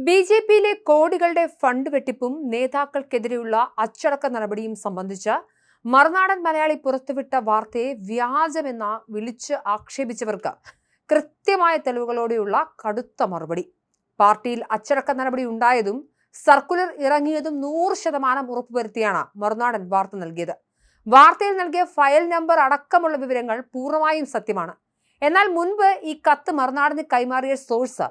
ബി.ജെ.പിയിലെ കോടികളുടെ ഫണ്ട് വെട്ടിപ്പും നേതാക്കൾക്കെതിരെയുള്ള അച്ചടക്ക നടപടിയും സംബന്ധിച്ച് മറുനാടൻ മലയാളി പുറത്തുവിട്ട വാർത്തയെ വ്യാജമെന്ന് വിളിച്ച് ആക്ഷേപിച്ചവർക്ക് കൃത്യമായ തെളിവുകളോടെയുള്ള കടുത്ത മറുപടി. പാർട്ടിയിൽ അച്ചടക്ക നടപടി ഉണ്ടായതും സർക്കുലർ ഇറങ്ങിയതും 100% ഉറപ്പുവരുത്തിയാണ് മറുനാടൻ വാർത്ത നൽകിയത്. വാർത്തയിൽ നൽകിയ ഫയൽ നമ്പർ അടക്കമുള്ള വിവരങ്ങൾ പൂർണ്ണമായും സത്യമാണ്. എന്നാൽ മുൻപ് ഈ കത്ത് മറുനാടന് കൈമാറിയ സോഴ്സ്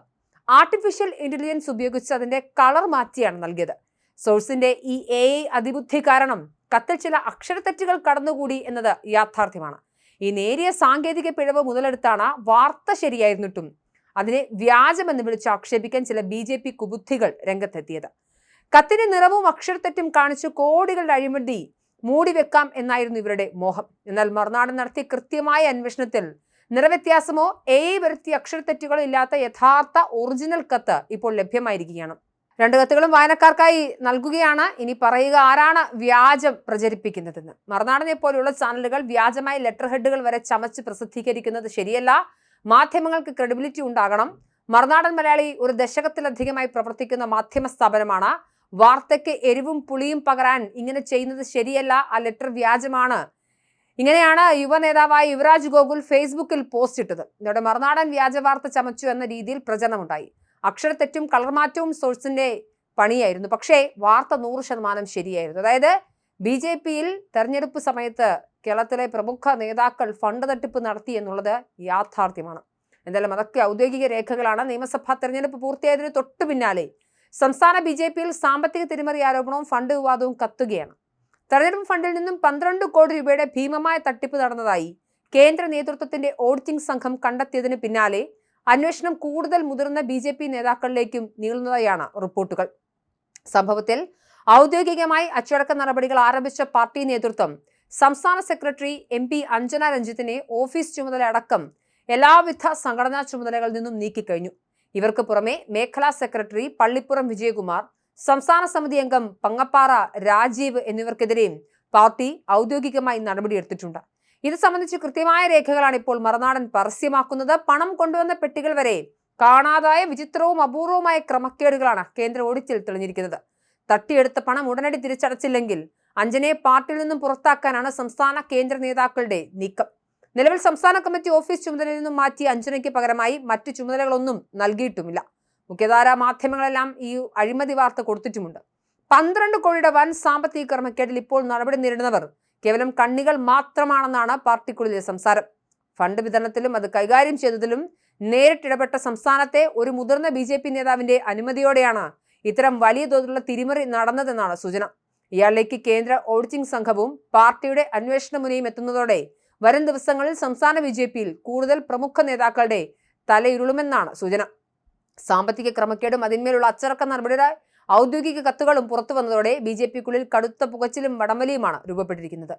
ആർട്ടിഫിഷ്യൽ ഇന്റലിജൻസ് ഉപയോഗിച്ച് അതിന്റെ കളർ മാറ്റിയാണ് നൽകിയത്. സോഴ്സിന്റെ ഈ AI അതിബുദ്ധി കാരണം കത്തിൽ ചില അക്ഷരത്തെറ്റുകൾ കടന്നുകൂടി എന്നത് യാഥാർത്ഥ്യമാണ്. ഈ നേരിയ സാങ്കേതിക പിഴവ് മുതലെടുത്താണ് വാർത്ത ശരിയായിരുന്നിട്ടും അതിനെ വ്യാജമെന്ന് വിളിച്ച് ആക്ഷേപിക്കാൻ ചില BJP കുബുദ്ധികൾ രംഗത്തെത്തിയത്. കത്തിന്റെ നിറവും അക്ഷരത്തെറ്റും കാണിച്ച് കോടികളുടെ അഴിമതി മൂടിവെക്കാം എന്നായിരുന്നു ഇവരുടെ മോഹം. എന്നാൽ മറുനാടൻ നടത്തിയ കൃത്യമായ അന്വേഷണത്തിൽ നിറവ്യത്യാസമോ AI വരുത്തിയ അക്ഷരത്തെറ്റുകളോ ഇല്ലാത്ത യഥാർത്ഥ ഒറിജിനൽ കത്ത് ഇപ്പോൾ ലഭ്യമായിരിക്കുകയാണ്. 2 കത്തുകളും വായനക്കാർക്കായി നൽകുകയാണ്. ഇനി പറയുക ആരാണ് വ്യാജം പ്രചരിപ്പിക്കുന്നതെന്ന്. മറുനാടനെ പോലെയുള്ള ചാനലുകൾ വ്യാജമായ ലെറ്റർ ഹെഡുകൾ വരെ ചമച്ച് പ്രസിദ്ധീകരിക്കുന്നത് ശരിയല്ല. മാധ്യമങ്ങൾക്ക് ക്രെഡിബിലിറ്റി ഉണ്ടാകണം. മറുനാടൻ മലയാളി ഒരു ദശകത്തിലധികമായി പ്രവർത്തിക്കുന്ന മാധ്യമ സ്ഥാപനമാണ്. വാർത്തയ്ക്ക് എരിവും പുളിയും പകരാൻ ഇങ്ങനെ ചെയ്യുന്നത് ശരിയല്ല. ആ ലെറ്റർ വ്യാജമാണ്. ഇങ്ങനെയാണ് യുവ നേതാവായ യുവരാജ് ഗോകുൽ ഫേസ്ബുക്കിൽ പോസ്റ്റ് ഇട്ടത്. ഇതോടെ മറുനാടൻ വ്യാജ വാർത്ത ചമച്ചു എന്ന രീതിയിൽ പ്രചരണമുണ്ടായി. അക്ഷരത്തെറ്റും കളർമാറ്റവും സോഴ്സിന്റെ പണിയായിരുന്നു. പക്ഷേ വാർത്ത 100% ശരിയായിരുന്നു. അതായത് BJPയിൽ തെരഞ്ഞെടുപ്പ് സമയത്ത് കേരളത്തിലെ പ്രമുഖ നേതാക്കൾ ഫണ്ട് തട്ടിപ്പ് നടത്തി എന്നുള്ളത് യാഥാർത്ഥ്യമാണ്. എന്തായാലും അതൊക്കെ ഔദ്യോഗിക രേഖകളാണ്. നിയമസഭാ തെരഞ്ഞെടുപ്പ് പൂർത്തിയായതിന് തൊട്ടു പിന്നാലെ സംസ്ഥാന BJPയിൽ സാമ്പത്തിക തിരിമറി ആരോപണവും ഫണ്ട് വിവാദവും കത്തുകയാണ്. തെരഞ്ഞെടുപ്പ് ഫണ്ടിൽ നിന്നും 12 കോടി രൂപയുടെ ഭീമമായ തട്ടിപ്പ് നടന്നതായി കേന്ദ്ര നേതൃത്വത്തിന്റെ ഓഡിറ്റിംഗ് സംഘം കണ്ടെത്തിയതിന് പിന്നാലെ അന്വേഷണം കൂടുതൽ മുതിർന്ന BJP നേതാക്കളിലേക്കും നീളുന്നതായാണ് റിപ്പോർട്ടുകൾ. സംഭവത്തിൽ ഔദ്യോഗികമായി അച്ചടക്ക നടപടികൾ ആരംഭിച്ച പാർട്ടി നേതൃത്വം സംസ്ഥാന സെക്രട്ടറി MP അഞ്ജന രഞ്ജിത്തിനെ ഓഫീസ് ചുമതല അടക്കം എല്ലാവിധ സംഘടനാ ചുമതലകളിൽ നിന്നും നീക്കിക്കഴിഞ്ഞു. ഇവർക്ക് പുറമെ മേഖലാ സെക്രട്ടറി പള്ളിപ്പുറം വിജയകുമാർ, സംസ്ഥാന സമിതി അംഗം പങ്ങപ്പാറ രാജീവ് എന്നിവർക്കെതിരെയും പാർട്ടി ഔദ്യോഗികമായി നടപടിയെടുത്തിട്ടുണ്ട്. ഇത് സംബന്ധിച്ച് കൃത്യമായ രേഖകളാണ് ഇപ്പോൾ മറുനാടൻ പരസ്യമാക്കുന്നത്. പണം കൊണ്ടുവന്ന പെട്ടികൾ വരെ കാണാതായ വിചിത്രവും അപൂർവമായ ക്രമക്കേടുകളാണ് കേന്ദ്ര ഓഡിറ്റിൽ തെളിഞ്ഞിരിക്കുന്നത്. തട്ടിയെടുത്ത പണം ഉടനടി തിരിച്ചടച്ചില്ലെങ്കിൽ അഞ്ജനയെ പാർട്ടിയിൽ നിന്നും പുറത്താക്കാനാണ് സംസ്ഥാന കേന്ദ്ര നേതാക്കളുടെ നീക്കം. നിലവിൽ സംസ്ഥാന കമ്മിറ്റി ഓഫീസ് ചുമതലയിൽ നിന്നും മാറ്റി അഞ്ജനയ്ക്ക് പകരമായി മറ്റു ചുമതലകളൊന്നും നൽകിയിട്ടുമില്ല. മുഖ്യധാരാ മാധ്യമങ്ങളെല്ലാം ഈ അഴിമതി വാർത്ത കൊടുത്തിട്ടുമുണ്ട്. 12 കോടിയുടെ വൻ സാമ്പത്തിക ക്രമക്കേടിൽ ഇപ്പോൾ നടപടി നേരിടുന്നവർ കേവലം കണ്ണികൾ മാത്രമാണെന്നാണ് പാർട്ടിക്കുള്ളിലെ സംസാരം. ഫണ്ട് വിതരണത്തിലും അത് കൈകാര്യം ചെയ്തതിലും നേരിട്ടിടപെട്ട സംസ്ഥാനത്തെ ഒരു മുതിർന്ന BJP നേതാവിന്റെ അനുമതിയോടെയാണ് ഇത്തരം വലിയ തോതിലുള്ള തിരിമറി നടന്നതെന്നാണ് സൂചന. ഇയാളിലേക്ക് കേന്ദ്ര ഓഡിറ്റിംഗ് സംഘവും പാർട്ടിയുടെ അന്വേഷണ മുനയും എത്തുന്നതോടെ വരും ദിവസങ്ങളിൽ സംസ്ഥാന BJPയിൽ കൂടുതൽ പ്രമുഖ നേതാക്കളുടെ തലയുരുളുമെന്നാണ് സൂചന. സാമ്പത്തിക ക്രമക്കേടും അതിന്മേലുള്ള അച്ചടക്ക നടപടിയുടെ ഔദ്യോഗിക കത്തുകളും പുറത്തു വന്നതോടെ BJPക്കുള്ളിൽ കടുത്ത പുകച്ചിലും വടംവലിയുമാണ് രൂപപ്പെട്ടിരിക്കുന്നത്.